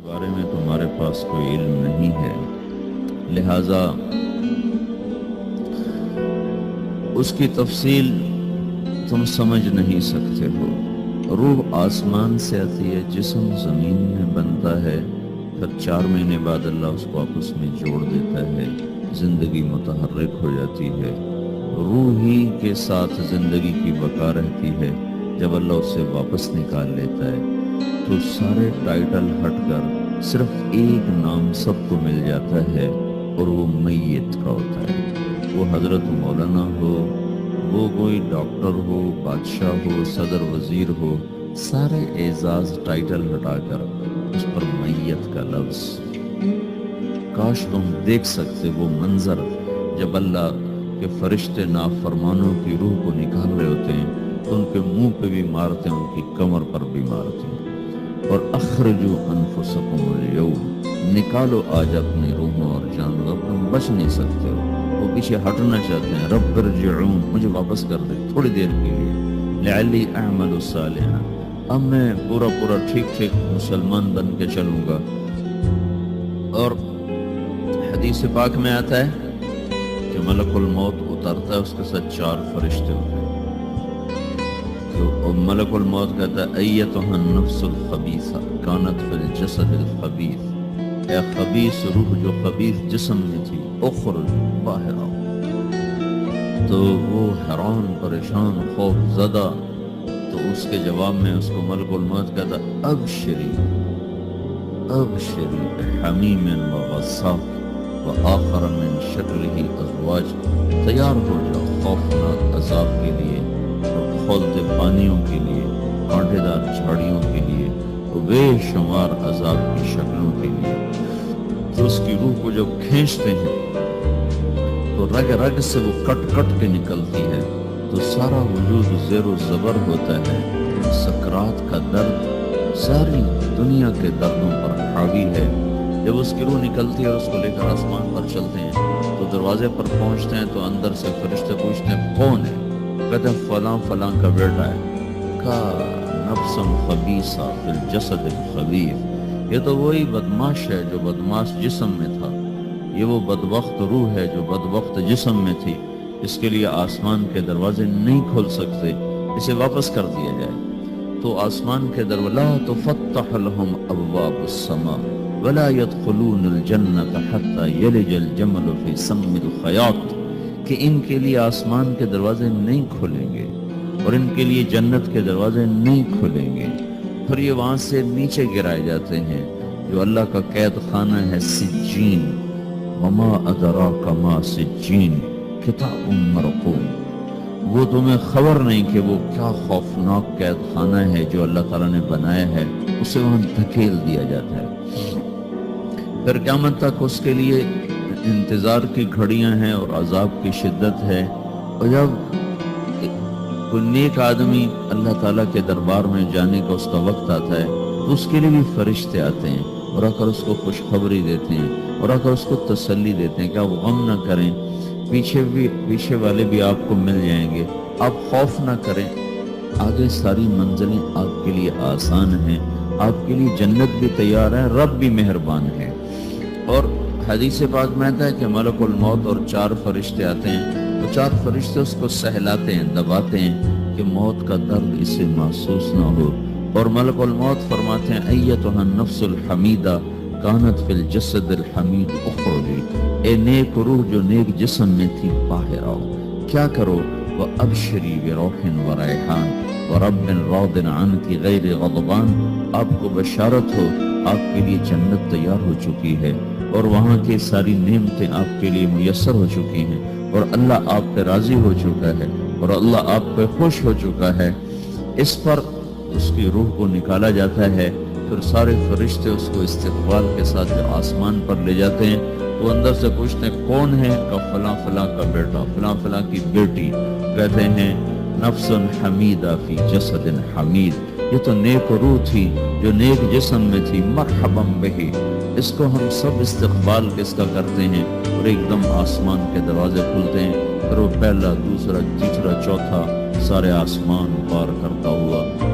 بارے میں تمہارے پاس کوئی علم نہیں ہے، لہذا اس کی تفصیل تم سمجھ نہیں سکتے ہو۔ روح آسمان سے آتی ہے، جسم زمین میں بنتا ہے، پھر 4 مہینے بعد اللہ اس کو آپس میں جوڑ دیتا ہے، زندگی متحرک ہو جاتی ہے، روح ہی کے ساتھ زندگی کی بقا رہتی ہے۔ جب اللہ اسے واپس نکال لیتا ہے تو سارے ٹائٹل ہٹ کر صرف ایک نام سب کو مل جاتا ہے، اور وہ میت کا ہوتا ہے۔ وہ حضرت مولانا ہو، وہ کوئی ڈاکٹر ہو، بادشاہ ہو، صدر وزیر ہو، سارے اعزاز ٹائٹل ہٹا کر اس پر میت کا لفظ۔ کاش تم دیکھ سکتے وہ منظر جب اللہ کے فرشتے نافرمانوں کی روح کو نکال رہے ہوتے ہیں تو ان کے منہ پہ بھی مارتے ہیں، ان کی کمر پر بھی مارتے ہیں۔ اور اخرجوا انفسکم اليوم، نکالو آج اپنی روحوں اور جانو، اب تم بچ نہیں سکتے ہو۔ وہ پیچھے ہٹنا چاہتے ہیں، رب ارجعون، مجھے واپس کر دے تھوڑی دیر کے لیے، لعلی اعمل صالحا، اب میں پورا ٹھیک مسلمان بن کے چلوں گا۔ اور حدیث پاک میں آتا ہے کہ ملک الموت اترتا ہے، اس کے ساتھ 4 فرشتے ہوتے ہیں، تو ملک الموت کہتا ہے ایتھا النفس الخبیثہ کانت فی الجسد الخبیث، اے خبیث روح جو خبیث جسم میں تھی، اخرج، باہر آؤ۔ تو وہ حیران، پریشان، خوف زدہ، تو اس کے جواب میں اس کو ملک الموت کہتا ابشری بحمیم وغساق وآخر من شکلہ ازواج، تیار ہو جاؤ خوفناک عذاب کے لیے اور کھولتے پانیوں کے لیے، کانٹے دار جھاڑیوں کے لیے، بے شمار عذاب کی شکلوں کے لیے۔ تو اس کی روح کو جب کھینچتے ہیں تو رگ رگ سے وہ کٹ کے نکلتی ہے، تو سارا وجود زیر و زبر ہوتا ہے، سکرات کا درد ساری دنیا کے دردوں پر حاوی ہے۔ جب اس کی روح نکلتی ہے اور اس کو لے کر آسمان پر چلتے ہیں تو دروازے پر پہنچتے ہیں تو اندر سے فرشتے پوچھتے ہیں کون ہے؟ کہتے ہیں فلاں کا بیٹا ہے۔ کہا نفس خبیثہ فی الجسد الخبیث، یہ تو وہی بدماش ہے جو بدماش جسم میں تھا، یہ وہ بدبخت روح ہے جو بدبخت جسم میں تھی، اس کے لیے آسمان کے دروازے نہیں کھل سکتے، اسے واپس کر دیا جائے۔ تو آسمان کے دروازے لا تفتح لهم ابواب السماء ولا يدخلون الجنة حتى يلج الجمل في سم الخياط، کہ ان کے لیے آسمان کے دروازے نہیں کھلیں گے اور ان کے لیے جنت کے دروازے نہیں کھلیں گے، پھر یہ وہاں سے نیچے گرائے جاتے ہیں جو اللہ کا قید خانہ ہے، سجین، وما ادراک ما سجین، کتاب مرقوم۔ وہ تمہیں خبر نہیں کہ وہ کیا خوفناک قید خانہ ہے جو اللہ تعالیٰ نے بنایا ہے، اسے وہاں دھکیل دیا جاتا ہے۔ پھر قیامت تک اس کے لیے انتظار کی گھڑیاں ہیں اور عذاب کی شدت ہے۔ اور جب کوئی نیک آدمی اللہ تعالیٰ کے دربار میں جانے کا اس کا وقت آتا ہے تو اس کے لیے بھی فرشتے آتے ہیں اور آ کر اس کو خوشخبری دیتے ہیں اور آ کر اس کو تسلی دیتے ہیں کہ آپ غم نہ کریں، پیچھے والے بھی آپ کو مل جائیں گے، آپ خوف نہ کریں، آگے ساری منزلیں آپ کے لیے آسان ہیں، آپ کے لیے جنت بھی تیار ہے، رب بھی مہربان ہے۔ اور حدیث پاک میں آتا ہے کہ ملک الموت اور 4 فرشتے آتے ہیں، تو 4 فرشتے اس کو سہلاتے ہیں، دباتے ہیں کہ موت کا درد اسے محسوس نہ ہو، اور ملک الموت فرماتے ہیں ایتھا النفس الحمیدہ کانت فی الجسد الحمید اخرجی، اے نیک روح جو نیک جسم میں تھی، باہر آؤ۔ کیا کرو؟ وَأَبْشِرِي بِرَوْحٍ وَرَيْحَانٍ وَرَبٍّ رَاضٍ عَنْكِ غَيْرِ غَضْبَانٍ، آپ کو بشارت ہو، آپ کے لیے جنت تیار ہو چکی ہے اور وہاں کی ساری نعمتیں آپ کے لیے میسر ہو چکی ہیں، اور اللہ آپ پہ راضی ہو چکا ہے اور اللہ آپ پہ خوش ہو چکا ہے۔ اس پر اس کی روح کو نکالا جاتا ہے، پھر سارے فرشتے اس کو استقبال کے ساتھ جو آسمان پر لے جاتے ہیں، وہ اندر سے پوچھتے ہیں کون ہے؟ کہ فلاں کا بیٹا، فلاں کی بیٹی۔ کہتے ہیں نفس حمیدہ فی جسد حمید، یہ تو نیک روح تھی جو نیک جسم میں تھی، مرحبا بہی، اس کو ہم سب استقبال کس کا کرتے ہیں، اور ایک دم آسمان کے دروازے کھلتے ہیں، پھر وہ پہلا، دوسرا، تیسرا، چوتھا سارے آسمان پار کرتا ہوا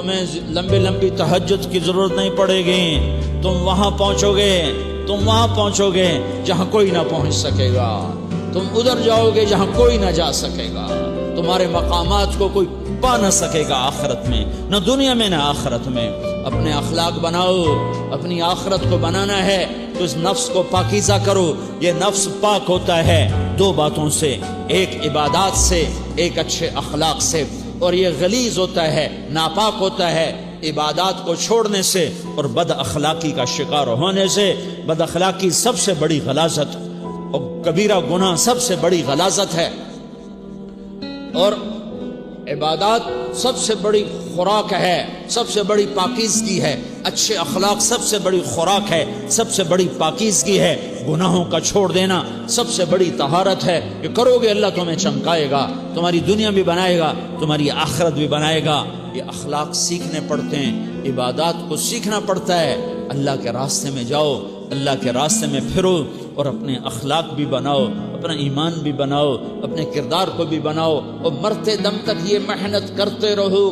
تمہیں لمبی لمبی تہجد کی ضرورت نہیں پڑے گی. تم وہاں پہنچو گے جہاں کوئی نہ پہنچ سکے گا. تم ادھر جاؤ گے جہاں کوئی نہ جا سکے گا. تمہارے مقامات کو کوئی پا نہ سکے گا آخرت میں، نہ دنیا میں نہ آخرت میں. اپنے اخلاق بناؤ. اپنی آخرت کو بنانا ہے تو اس نفس کو پاکیزہ کرو. یہ نفس پاک ہوتا ہے دو باتوں سے، ایک عبادات سے، ایک اچھے اخلاق سے. اور یہ غلیظ ہوتا ہے، ناپاک ہوتا ہے عبادات کو چھوڑنے سے اور بد اخلاقی کا شکار ہونے سے. بد اخلاقی سب سے بڑی غلاظت اور کبیرہ گناہ سب سے بڑی غلاظت ہے، اور عبادات سب سے بڑی خوراک ہے، سب سے بڑی پاکیزگی ہے. اچھے اخلاق سب سے بڑی خوراک ہے، سب سے بڑی پاکیزگی ہے. گناہوں کا چھوڑ دینا سب سے بڑی طہارت ہے. یہ کرو گے اللہ تمہیں چمکائے گا، تمہاری دنیا بھی بنائے گا، تمہاری آخرت بھی بنائے گا. یہ اخلاق سیکھنے پڑتے ہیں، عبادات کو سیکھنا پڑتا ہے. اللہ کے راستے میں جاؤ، اللہ کے راستے میں پھرو، اور اپنے اخلاق بھی بناؤ، اپنا ایمان بھی بناؤ، اپنے کردار کو بھی بناؤ. اور مرتے دم تک یہ محنت کرتے رہو.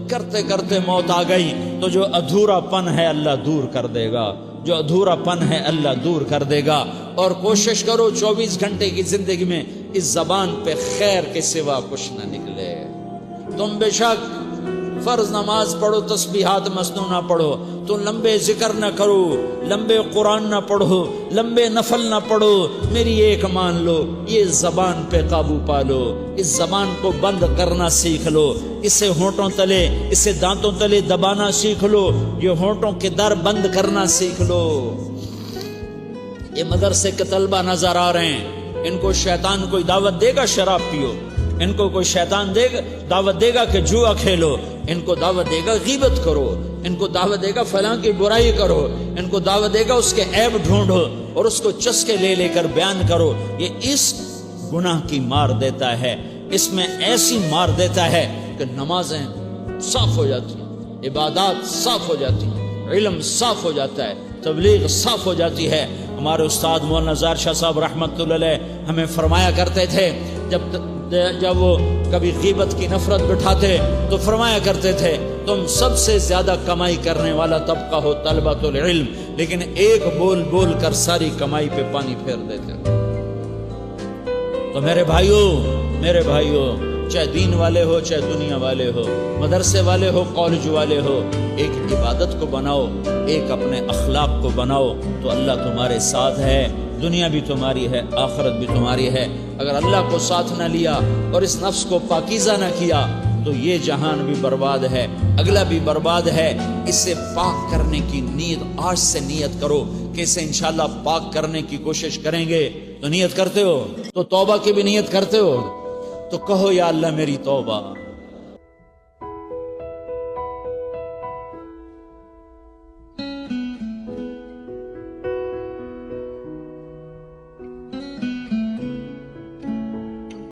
کرتے کرتے موت آ گئی تو جو ادھورا پن ہے اللہ دور کر دے گا. جو ادھورا پن ہے اللہ دور کر دے گا. اور کوشش کرو 24 گھنٹے کی زندگی میں اس زبان پہ خیر کے سوا کچھ نہ نکلے. تم بے شک فرض نماز پڑھو، تسبیحات مسنون نہ پڑھو، تو لمبے ذکر نہ کرو، لمبے قرآن نہ پڑھو، لمبے نفل نہ پڑھو. میری ایک مان لو، یہ زبان پہ قابو پالو. اس زبان کو بند کرنا سیکھ لو. اسے ہونٹوں تلے، اسے دانتوں تلے دبانا سیکھ لو. یہ ہونٹوں کے در بند کرنا سیکھ لو. یہ مدرسے کے طلبہ نظر آ رہے ہیں، ان کو شیطان کوئی دعوت دے گا شراب پیو، ان کو کوئی شیطان دعوت دے گا کہ جوا کھیلو، ان کو دعوت دے گا غیبت کرو، ان کو دعوت دے گا فلاں کی برائی کرو، ان کو دعوت دے گا اس کے عیب ڈھونڈو اور اس کو چسکے لے کر بیان کرو. یہ اس گناہ کی مار دیتا ہے، اس میں ایسی مار دیتا ہے کہ نمازیں صاف ہو جاتی ہیں، عبادات صاف ہو جاتی ہیں، علم صاف ہو جاتا ہے، تبلیغ صاف ہو جاتی ہے. ہمارے استاد مولانا زار شاہ صاحب رحمۃ اللہ علیہ ہمیں فرمایا کرتے تھے، جب وہ کبھی غیبت کی نفرت بٹھاتے تو فرمایا کرتے تھے تم سب سے زیادہ کمائی کرنے والا طبقہ ہو طلبۃ العلم، لیکن ایک بول کر ساری کمائی پہ پانی پھیر دیتے. تو میرے بھائیوں چاہے دین والے ہو، چاہے دنیا والے ہو، مدرسے والے ہو، کالج والے ہو، ایک عبادت کو بناؤ، ایک اپنے اخلاق کو بناؤ تو اللہ تمہارے ساتھ ہے. دنیا بھی تمہاری ہے، آخرت بھی تمہاری ہے. اگر اللہ کو ساتھ نہ لیا اور اس نفس کو پاکیزہ نہ کیا تو یہ جہان بھی برباد ہے، اگلا بھی برباد ہے. اسے پاک کرنے کی نیت آج سے نیت کرو کہ اسے انشاءاللہ پاک کرنے کی کوشش کریں گے. تو نیت کرتے ہو تو توبہ کی بھی نیت کرتے ہو تو کہو یا اللہ میری توبہ.